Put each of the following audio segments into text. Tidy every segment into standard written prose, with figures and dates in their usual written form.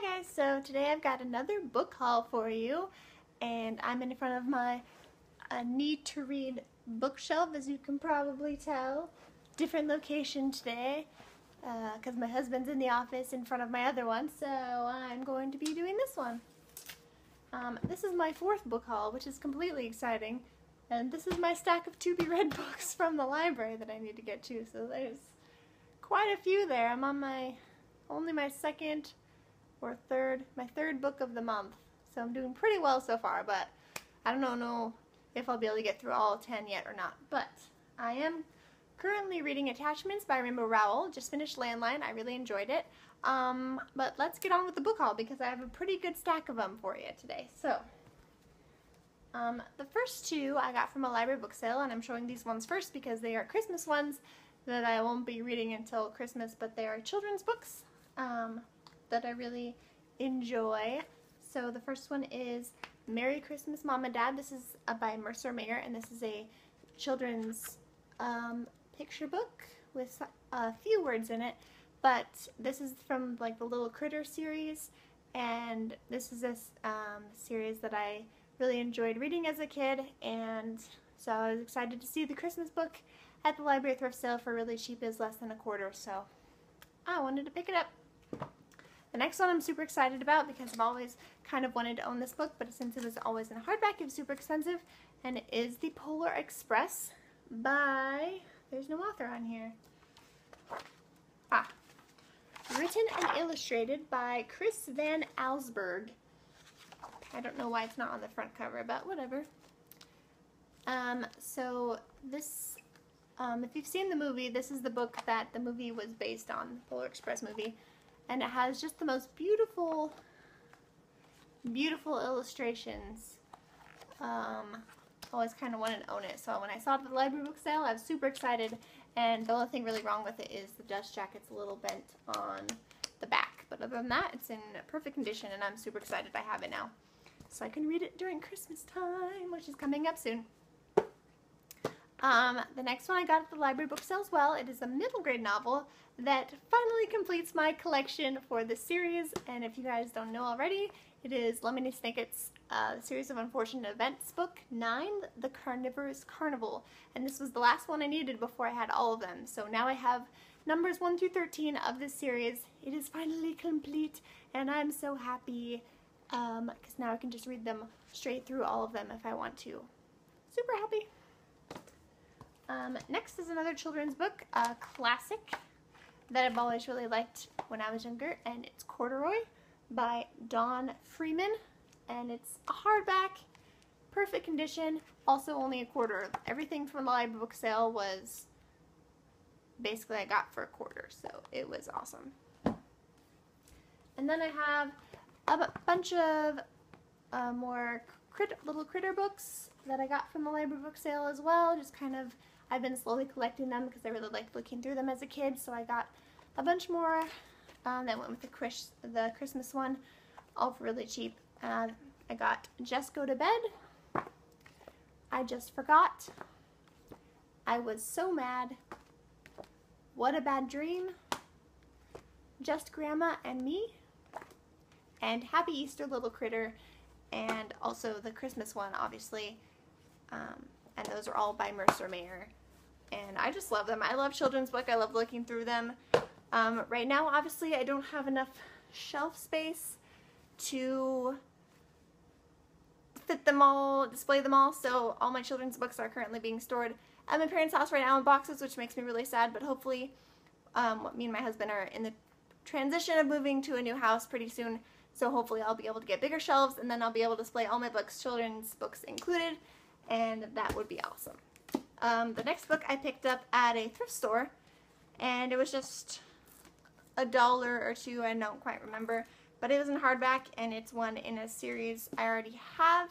Hi guys, so today I've got another book haul for you, and I'm in front of my need to read bookshelf, as you can probably tell. Different location today because my husband's in the office in front of my other one, so I'm going to be doing this one. This is my fourth book haul, which is completely exciting, and this is my stack of to-be-read books from the library that I need to get to, so there's quite a few there. I'm on my third book of the month, so I'm doing pretty well so far, but I don't know if I'll be able to get through all 10 yet or not. But I am currently reading Attachments by Rainbow Rowell. Just finished Landline. I really enjoyed it. But let's get on with the book haul because I have a pretty good stack of them for you today. So the first two I got from a library book sale, and I'm showing these ones first because they are Christmas ones that I won't be reading until Christmas, but they are children's books that I really enjoy. So the first one is Merry Christmas, Mom and Dad. This is by Mercer Mayer, and this is a children's picture book with a few words in it, but this is from like the Little Critter series, and this is a series that I really enjoyed reading as a kid, and so I was excited to see the Christmas book at the library thrift sale for really cheap. Is less than a quarter, so I wanted to pick it up. The next one I'm super excited about because I've always kind of wanted to own this book, but since it was always in a hardback, it was super expensive, and it is The Polar Express by, there's no author on here, written and illustrated by Chris Van Allsburg. I don't know why it's not on the front cover, but whatever. So this, if you've seen the movie, this is the book that the movie was based on, the Polar Express movie. And it has just the most beautiful illustrations. Always kind of wanted to own it. So when I saw it at the library book sale, I was super excited. And the only thing really wrong with it is the dust jacket's a little bent on the back. But other than that, it's in perfect condition, and I'm super excited I have it now. So I can read it during Christmas time, which is coming up soon. The next one I got at the library book sale as well. It is a middle grade novel that finally completes my collection for this series, and if you guys don't know already, it is Lemony Snicket's Series of Unfortunate Events book 9, The Carnivorous Carnival, and this was the last one I needed before I had all of them. So now I have numbers 1 through 13 of this series. It is finally complete, and I'm so happy because now I can just read them straight through, all of them, if I want to. Super happy. Next is another children's book, a classic that I've always really liked when I was younger, and it's Corduroy by Dawn Freeman, and it's a hardback, perfect condition, also only a quarter. Everything from the library book sale was basically I got for a quarter, so it was awesome. And then I have a bunch of more little critter books that I got from the library book sale as well. Just kind of, I've been slowly collecting them because I really liked looking through them as a kid, so I got a bunch more that went with the Christmas one, all for really cheap. I got Just Go to Bed, I Just Forgot, I Was So Mad, What a Bad Dream, Just Grandma and Me, and Happy Easter Little Critter, and also the Christmas one, obviously. And those are all by Mercer Mayer. And I just love them. I love children's book. I love looking through them. Right now, obviously, I don't have enough shelf space to fit them all, display them all, so all my children's books are currently being stored at my parents' house right now in boxes, which makes me really sad, but hopefully me and my husband are in the transition of moving to a new house pretty soon, so hopefully I'll be able to get bigger shelves, and then I'll be able to display all my books, children's books included, and that would be awesome. The next book I picked up at a thrift store, and it was just $1 or $2, I don't quite remember, but it was in hardback, and it's one in a series I already have.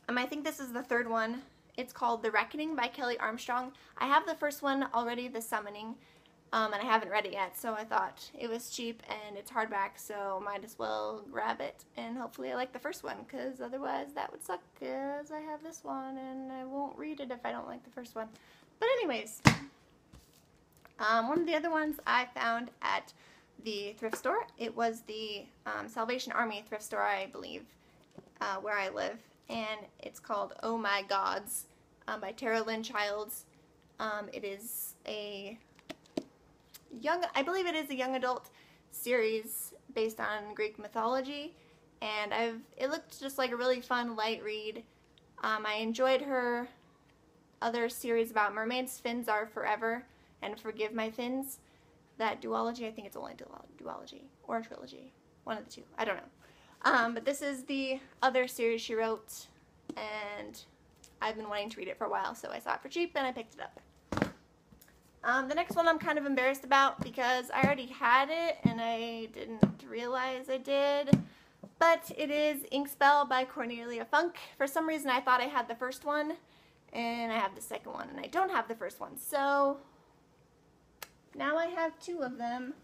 I think this is the third one. It's called The Reckoning by Kelly Armstrong. I have the first one already, The Summoning, and I haven't read it yet, so I thought it was cheap and it's hardback, so might as well grab it, and hopefully I like the first one, because otherwise that would suck, because I have this one and I won't read it if I don't like the first one. But anyways, one of the other ones I found at the thrift store. It was the Salvation Army thrift store, I believe, where I live. And it's called Oh My Gods by Tara Lynn Childs. It is a I believe it is a young adult series based on Greek mythology. And it looked just like a really fun, light read. I enjoyed her other series about mermaids, Fins Are Forever, and Forgive My Fins. That duology, I think it's only duology, or a trilogy. One of the two. I don't know. But this is the other series she wrote, and I've been wanting to read it for a while, so I saw it for cheap, and I picked it up. The next one I'm kind of embarrassed about because I already had it, and I didn't realize I did. But it is Inkspell by Cornelia Funk. For some reason I thought I had the first one, and I have the second one, and I don't have the first one. So now I have two of them.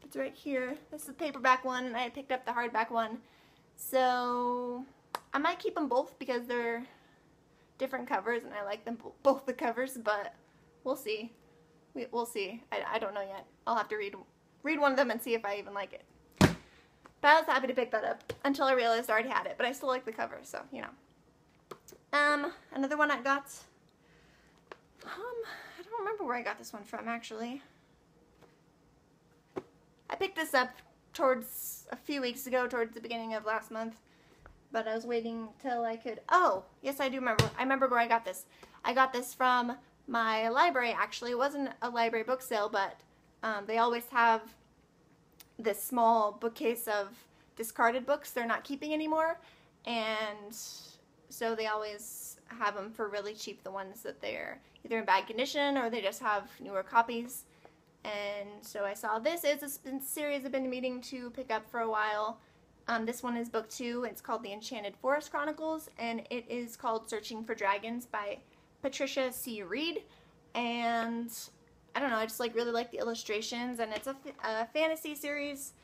It's right here. This is the paperback one, and I picked up the hardback one. So I might keep them both because they're different covers, and I like them both the covers, but we'll see. We'll see. I don't know yet. I'll have to read one of them and see if I even like it. But I was happy to pick that up until I realized I already had it. But I still like the cover, so, you know. Another one I got. I don't remember where I got this one from, actually. I picked this up a few weeks ago, towards the beginning of last month. But I was waiting till I could... Oh, yes, I do remember. I remember where I got this. I got this from my library, actually. It wasn't a library book sale, but they always have this small bookcase of discarded books they're not keeping anymore, and so they always have them for really cheap, the ones that they're either in bad condition or they just have newer copies. And so I saw this. It's a series I've been meaning to pick up for a while. This one is book 2. It's called The Enchanted Forest Chronicles, and it is called Searching for Dragons by Patricia C. Reed. And I don't know, I just really like the illustrations, and it's a fantasy series,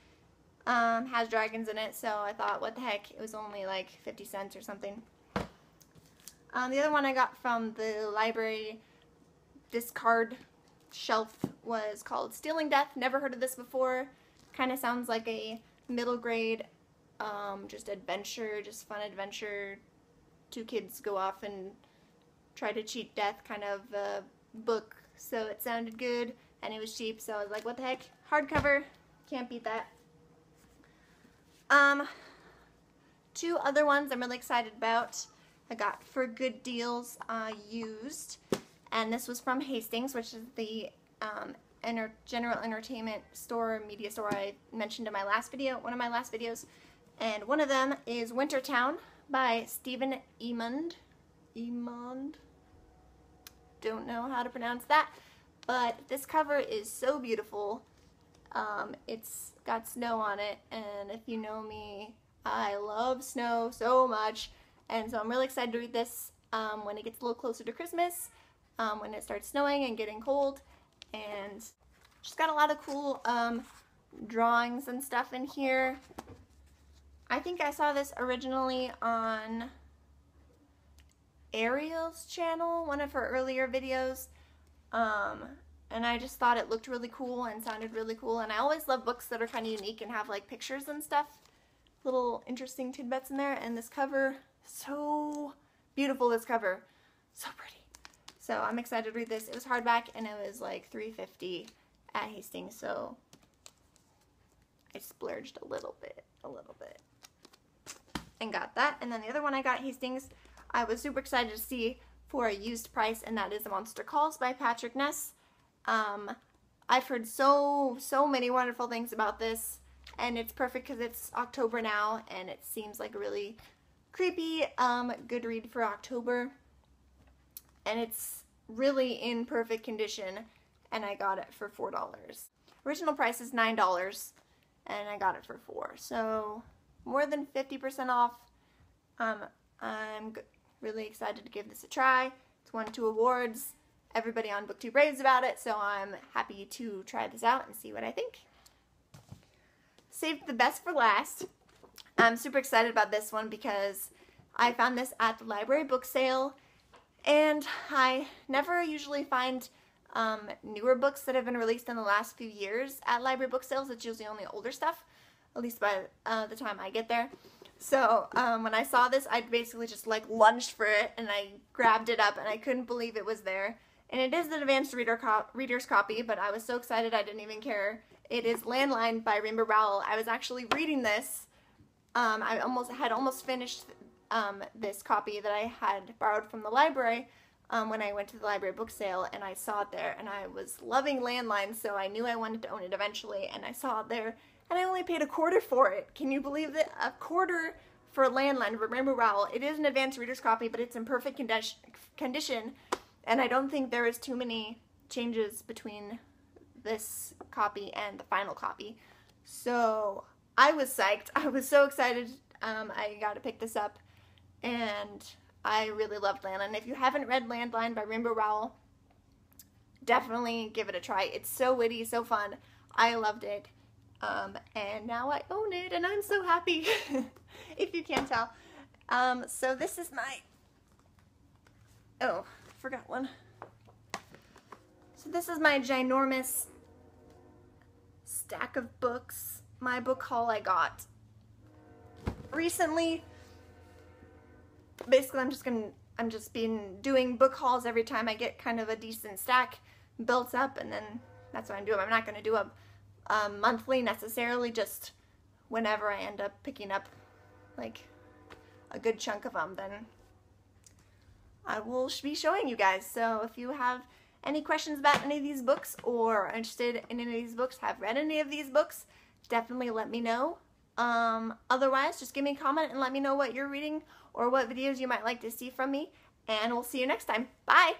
has dragons in it, so I thought, what the heck, it was only like 50 cents or something. The other one I got from the library discard shelf was called Stealing Death. Never heard of this before. Kind of sounds like a middle grade, just adventure, just fun adventure. Two kids go off and try to cheat death kind of book. So it sounded good, and it was cheap, so I was like, what the heck? Hardcover, can't beat that. Two other ones I'm really excited about. I got for good deals used, and this was from Hastings, which is the general entertainment store, media store I mentioned in my last video, one of my last videos. And one of them is Wintertown by Stephen Emond. Don't know how to pronounce that, but this cover is so beautiful. It's got snow on it, and if you know me, I love snow so much, and so I'm really excited to read this when it gets a little closer to Christmas, when it starts snowing and getting cold. And just got a lot of cool drawings and stuff in here. I think I saw this originally on Ariel's channel, one of her earlier videos, and I just thought it looked really cool and sounded really cool, and I always love books that are kind of unique and have like pictures and stuff, little interesting tidbits in there. And this cover, so beautiful. This cover, so pretty. So I'm excited to read this. It was hardback, and it was like $3.50 at Hastings, so I splurged a little bit, and got that. And then the other one I got at Hastings, I was super excited to see for a used price, and that is Monster Calls by Patrick Ness. I've heard so many wonderful things about this, and it's perfect because it's October now, and it seems like a really creepy, good read for October, and it's really in perfect condition, and I got it for $4. Original price is $9, and I got it for $4, so more than 50% off. I'm really excited to give this a try. It's won 2 awards. Everybody on BookTube raves about it, so I'm happy to try this out and see what I think. Saved the best for last. I'm super excited about this one because I found this at the library book sale, and I never usually find newer books that have been released in the last few years at library book sales. It's usually only older stuff, at least by the time I get there. So when I saw this, I basically just like lunged for it and I grabbed it up and I couldn't believe it was there. And it is the advanced reader's copy, but I was so excited I didn't even care. It is Landline by Rainbow Rowell. I was actually reading this. I had almost finished this copy that I had borrowed from the library when I went to the library book sale, and I saw it there, and I was loving Landline, so I knew I wanted to own it eventually, and I saw it there, and I only paid $1 for it. Can you believe that? $1 for Landline from Rainbow Rowell. It is an advanced reader's copy, but it's in perfect condition, and I don't think there is too many changes between this copy and the final copy. So I was psyched. I was so excited. I got to pick this up, and I really loved Landline. If you haven't read Landline by Rainbow Rowell, definitely give it a try. It's so witty, so fun. I loved it. And now I own it, and I'm so happy, if you can't tell. So this is my, oh, forgot one. So this is my ginormous stack of books, my book haul I got recently. Basically, I'm just been doing book hauls every time I get kind of a decent stack built up, and then that's what I'm doing. I'm not going to do a monthly necessarily, just whenever I end up picking up like a good chunk of them, then I will be showing you guys. So if you have any questions about any of these books or are interested in any of these books, have read any of these books, definitely let me know. Otherwise, just give me a comment and let me know what you're reading or what videos you might like to see from me, and we'll see you next time. Bye!